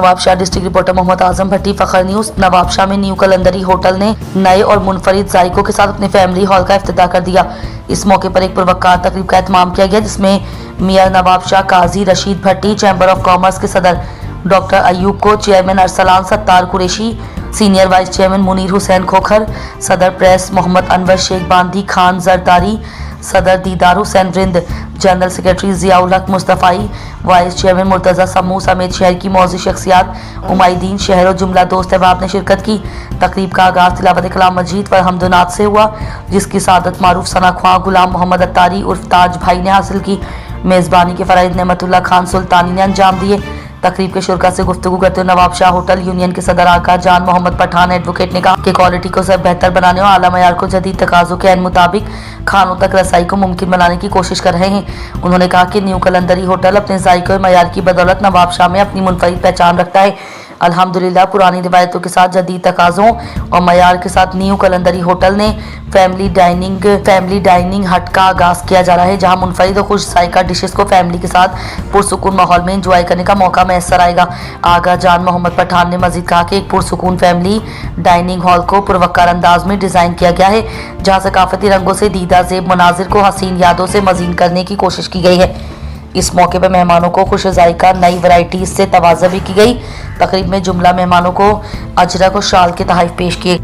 Nawabshah. District reporter Mohammad Azam भट्टी, फखर news. Nawabshah में new Qalandari hotel ने नए और मुनफरिद जायकों के साथ अपने फैमिली हॉल का इफ्तिताह कर दिया। इस मौके पर एक पुरवकार तकरीब का एहतमाम किया गया, जिसमें मियां नवाबशाह काजी रशीद भट्टी, चैम्बर ऑफ कॉमर्स के सदर डॉक्टर अयूब को, chairman Arsalan Sattar Qureshi, senior vice chairman Munir Hussain Khokhar, सदर प्रेस मोहम्मद अनवर शेख बांदी खान जरदारी, सदर दीदार हुसैन रिंद, जनरल सेक्रेटरी जियाउल हक मुस्तफ़ाई, वाइस चेयरमैन मुर्तज़ा समू समेत शहर की मौजूद शख्सियात, उमाइदीन शहर और जुमला दोस्त अहबाब ने शिरकत की। तकरीब का आगाज़ तिलावत कलाम मजीद व हमदुनात से हुआ, जिसकी सादत मारूफ सना ख्वां गुलाम मोहम्मद अत्तारी उर्फ ताज भाई ने हासिल की। मेज़बानी के फ़राइज़ नेमतुल्लाह खान सुल्तानी ने अंजाम दिए। तकरीब के शुरका से गुफ्तगू करते हुए नवाबशाह होटल यूनियन के सदर आका जान मोहम्मद पठान एडवोकेट ने कहा कि क्वालिटी को सब बेहतर बनाने और आला मयार को जदीद तकाज़ों के ऐन मुताबिक खानों तक रसाई को मुमकिन बनाने की कोशिश कर रहे हैं। उन्होंने कहा कि न्यू कलंदरी होटल अपने जायके और मयार की बदौलत नवाबशाह में अपनी मुनफरिद पहचान रखता है। अल्हम्दुलिल्लाह पुरानी रिवायतों के साथ जदीद तकाज़ों और मयार के साथ न्यू कलंदरी होटल ने फैमिली डाइनिंग हट का आगाज़ किया जा रहा है, जहां मुनफरिद और खुश जायका डिशेस को फैमिली के साथ पुरसुकून माहौल में एंजॉय करने का मौका मैसर आएगा। आगा जान मोहम्मद पठान ने मजीद कहा कि एक पुरसुकून फैमिली डाइनिंग हॉल को पुरवक्कार अंदाज में डिज़ाइन किया गया है, जहाँ सकाफती रंगों से दीदा ज़ेब मनाजिर को हसीन यादों से मज़ीन करने की कोशिश की गई है। इस मौके पर मेहमानों को खुश जायका नई वैरायटीज से तवाज़ा भी की गई। तकरीब में जुमला मेहमानों को अजरक और शाल के तोहफे पेश किए।